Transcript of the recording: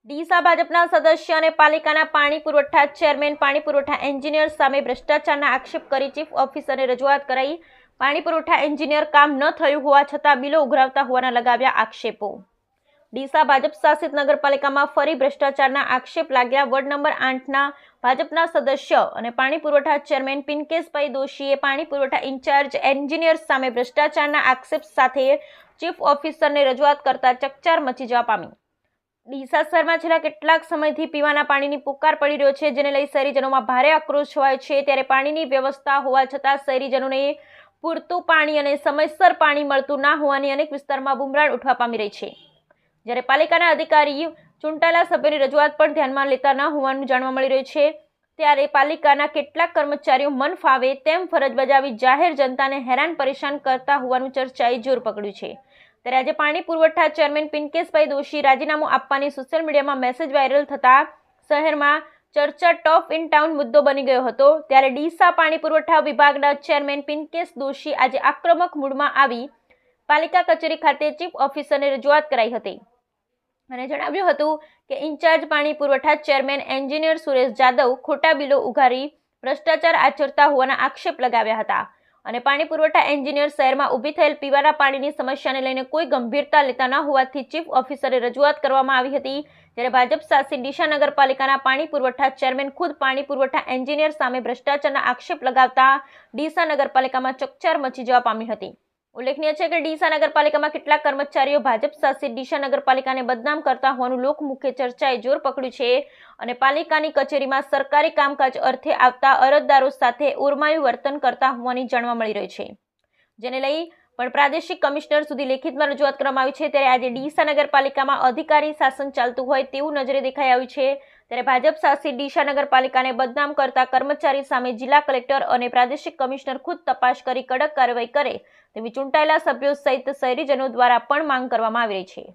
ડીસા ભાજપના સદસ્ય અને પાલિકાના પાણી પુરવઠા ચેરમેન પાણી પુરવઠા એન્જિનિયર સામે ભ્રષ્ટાચારના આક્ષેપ કરી ચીફ ઓફિસરને રજૂઆત કરાઈ। પાણી પુરવઠા એન્જિનિયર કામ ન થયું હોવા છતાં બિલો ઉઘરાવતા હોવાના લગાવ્યા આક્ષેપો। ડીસા ભાજપ શાસિત નગરપાલિકામાં ફરી ભ્રષ્ટાચારના આક્ષેપ લાગ્યા। વોર્ડ નંબર 8ના ભાજપના સદસ્ય અને પાણી પુરવઠા ચેરમેન પિનકેશભાઈ દોશીએ પાણી પુરવઠા ઇન્ચાર્જ એન્જિનિયર સામે ભ્રષ્ટાચારના આક્ષેપ સાથે ચીફ ઓફિસરને રજૂઆત કરતા ચકચાર મચી જવા પામી। ડીસા શહેરમાં છેલ્લા કેટલાક સમયથી પીવાના પાણીની પુકાર પડી રહ્યો છે, જેને લઈ શહેરીજનોમાં ભારે આક્રોશ છવાયો છે। ત્યારે પાણીની વ્યવસ્થા હોવા છતાં શહેરીજનોને પૂરતું પાણી અને સમયસર પાણી મળતું ના હોવાની અનેક વિસ્તારમાં બુમરાણ ઉઠવા પામી રહી છે। જ્યારે પાલિકાના અધિકારી ચૂંટાયેલા સભ્યોની રજૂઆત પણ ધ્યાનમાં લેતા ન હોવાનું જાણવા મળી રહ્યું છે। ત્યારે પાલિકાના કેટલાક કર્મચારીઓ મન ફાવે તેમ ફરજ બજાવી જાહેર જનતાને હેરાન પરેશાન કરતા હોવાનું ચર્ચાએ જોર પકડ્યું છે। ત્યારે આજે પાણી પુરવઠા ચેરમેન પિનકેશભાઈ દોશી રાજીનામું આપવાની સોશિયલ મીડિયામાં મેસેજ વાયરલ થતા શહેરમાં ચર્ચા ટોપ ઇન ટાઉન મુદ્દો બની ગયો હતો। ત્યારે ડીસા પાણી પુરવઠા વિભાગના ચેરમેન પિનકેશ દોશી આજે આક્રમક મૂડમાં આવી પાલિકા કચેરી ખાતે ચીફ ઓફિસરને રજૂઆત કરાઈ હતી અને જણાવ્યું હતું કે ઇન્ચાર્જ પાણી પુરવઠા ચેરમેન એન્જિનિયર સુરેશ જાદવ ખોટા બિલો ઉઘારી ભ્રષ્ટાચાર આચરતા હોવાના આક્ષેપ લગાવ્યા હતા અને પાણી પુરવઠા એન્જિનિયર શહેરમાં ઊભી થયેલ પીવાના પાણીની સમસ્યાને લઈને કોઈ ગંભીરતા લેતા ન હોવાથી ચીફ ઓફિસરે રજૂઆત કરવામાં આવી હતી। જ્યારે ભાજપ શાસિત ડીસા નગરપાલિકાના પાણી પુરવઠા ચેરમેન ખુદ પાણી પુરવઠા એન્જિનિયર સામે ભ્રષ્ટાચારના આક્ષેપ લગાવતા ડીસા નગરપાલિકામાં ચકચાર મચી જવા પામી હતી। ઉલ્લેખનીય છે કે ડીસા નગરપાલિકામાં કેટલાક કર્મચારીઓ ભાજપ શાસિત ડીસા નગરપાલિકાને બદનામ કરતા હોવાનું લોકમુખે ચર્ચાએ જોર પકડ્યું છે અને પાલિકાની કચેરીમાં સરકારી કામકાજ અર્થે આવતા અરજદારો સાથે ઓરમાયું વર્તન કરતા હોવાની જાણવા મળી રહ્યું છે, જેને લઈ પણ પ્રાદેશિક કમિશનર સુધી લેખિતમાં રજૂઆત કરવામાં આવી છે। ત્યારે આજે ડીસા નગરપાલિકામાં અધિકારી શાસન ચાલતું હોય તેવું નજરે દેખાઈ આવ્યું છે। ત્યારે ભાજપ શાસિત ડીસા નગરપાલિકાને બદનામ કરતા કર્મચારી સામે જિલ્લા કલેક્ટર અને પ્રાદેશિક કમિશનર ખુદ તપાસ કરી કડક કાર્યવાહી કરે તેવી ચૂંટાયેલા સભ્યો સહિત શહેરીજનો દ્વારા પણ માંગ કરવામાં આવી રહી છે।